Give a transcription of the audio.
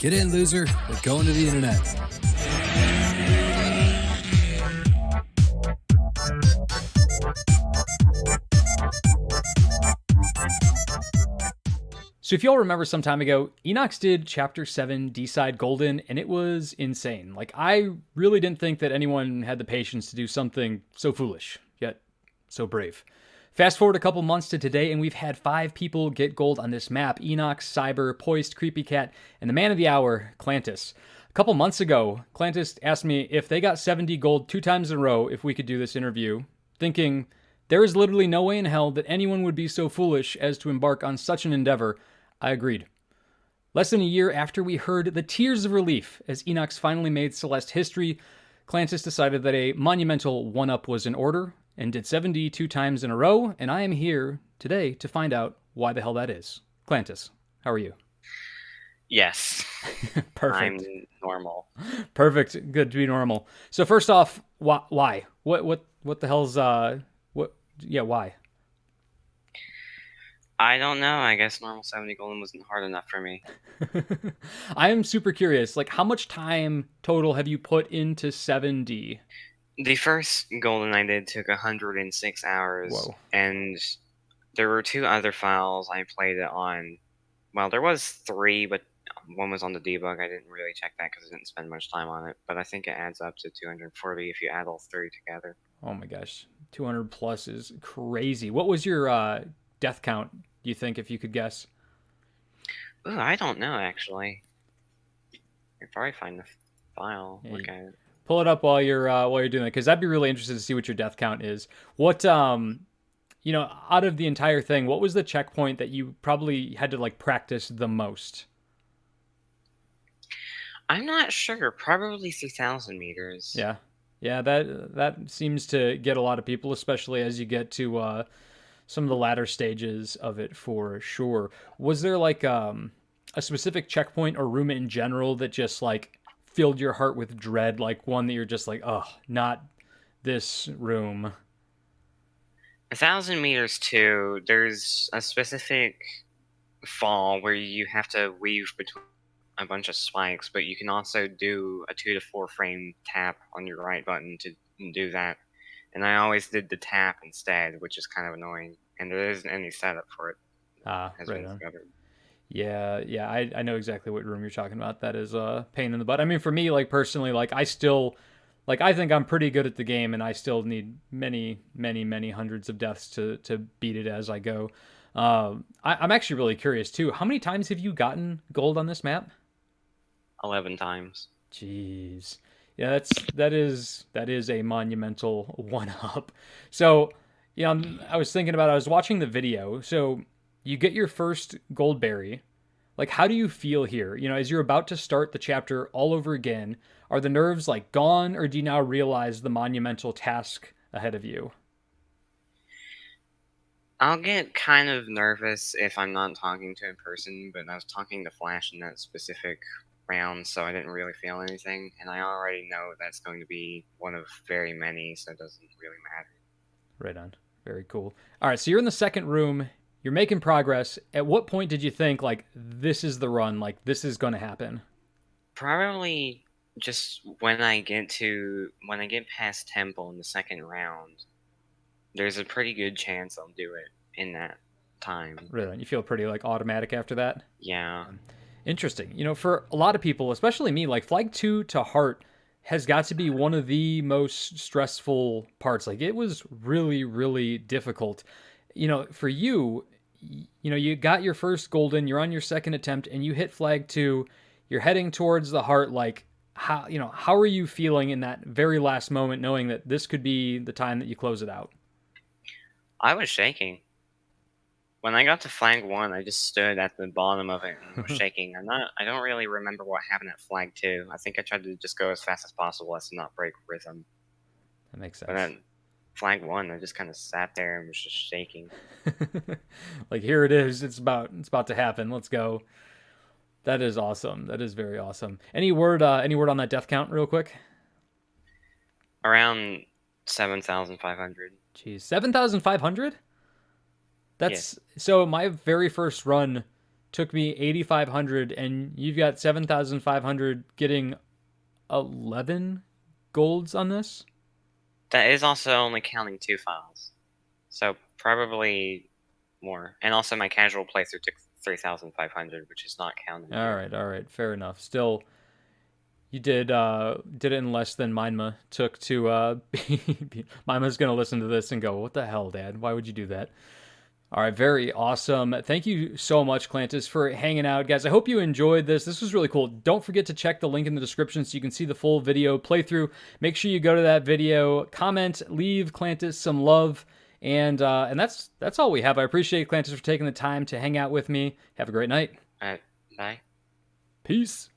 Get in, loser. We're going to the internet. So if y'all remember some time ago, Enox did Chapter 7 D-Side Golden, and it was insane. Like, I really didn't think that anyone had the patience to do something so foolish, yet so brave. Fast forward a couple months to today, and we've had 5 people get gold on this map: Enox, Cyber, Poist, Creepy Cat, and the man of the hour, Clantis. A couple months ago, Clantis asked me if they got 70 gold 2 times in a row if we could do this interview, thinking, there is literally no way in hell that anyone would be so foolish as to embark on such an endeavor. I agreed. Less than a year after we heard the tears of relief as Enox finally made Celeste history, Clantis decided that a monumental one-up was in order and did 72 times in a row, and I am here today to find out why the hell that is. Clantis, how are you? Yes. Perfect. I'm normal. Perfect. Good to be normal. So first off, why? What the hell's why? I don't know. I guess normal 70 golden wasn't hard enough for me. I am super curious. Like, how much time total have you put into 7D? The first golden I did took 106 hours. Whoa. And there were 2 other files I played it on. Well, there was 3, but one was on the debug. I didn't really check that because I didn't spend much time on it. But I think it adds up to 240 if you add all 3 together. Oh my gosh. 200 plus is crazy. What was your death count, do you think, if you could guess? Ooh, I don't know, actually. I could probably find the file. Yeah, Look at it. pull it up while you're doing it, because I'd be really interested to see what your death count is. What out of the entire thing, what was the checkpoint that you probably had to like practice the most? I'm not sure. Probably 3,000 meters. Yeah. Yeah, that seems to get a lot of people, especially as you get to some of the latter stages of it, for sure. Was there like a specific checkpoint or room in general that just like filled your heart with dread, like one that you're just like, oh, not this room? 1,000 meters too. There's a specific fall where you have to weave between a bunch of spikes, but you can also do a 2 to 4 frame tap on your right button to do that. And I always did the tap instead, which is kind of annoying. And there isn't any setup for it. Has Right been on. discovered. Yeah, I know exactly what room you're talking about. That is a pain in the butt. I mean, for me, like personally, like I still, like I think I'm pretty good at the game, and I still need many hundreds of deaths to beat it as I go. I'm actually really curious too. How many times have you gotten gold on this map? 11 times. Jeez, yeah, that is a monumental one up. So, I was thinking about. I was watching the video. So you get your first gold berry. Like, how do you feel here? As you're about to start the chapter all over again, are the nerves like gone, or do you now realize the monumental task ahead of you? I'll get kind of nervous if I'm not talking to a person, but I was talking to Flash in that specific round, so I didn't really feel anything. And I already know that's going to be one of very many, so it doesn't really matter. Right on. Very cool. All right, so you're in the second room. You're making progress. At what point did you think, like, this is the run? Like, this is going to happen? Probably just when I get past Temple in the second round, there's a pretty good chance I'll do it in that time. Right on. You feel pretty, like, automatic after that? Yeah. Interesting. For a lot of people, especially me, like, Flag 2 to Heart has got to be one of the most stressful parts. Like, it was really, really difficult. For you, you got your first golden, you're on your second attempt, and you hit Flag 2, you're heading towards the heart. Like, how are you feeling in that very last moment, knowing that this could be the time that you close it out? I was shaking. When I got to Flag 1, I just stood at the bottom of it and was shaking. I don't really remember what happened at Flag 2. I think I tried to just go as fast as possible as to not break rhythm. That makes sense. But then Flag 1, I just kind of sat there and was just shaking. Like, here it is. It's about to happen. Let's go. That is awesome. That is very awesome. Any word on that death count real quick? Around 7,500. Jeez, 7,500? That's so my very first run took me 8,500, and you've got 7,500 getting 11 golds on this? That is also only counting 2 files. So probably more. And also my casual playthrough took 3,500, which is not counted. All right, fair enough. Still, you did it in less than Minema took to Minema's gonna listen to this and go, "What the hell, Dad? Why would you do that?" All right, very awesome. Thank you so much, Clantis, for hanging out. Guys, I hope you enjoyed this. This was really cool. Don't forget to check the link in the description so you can see the full video playthrough. Make sure you go to that video, comment, leave Clantis some love, and that's all we have. I appreciate Clantis for taking the time to hang out with me. Have a great night. Bye. Peace.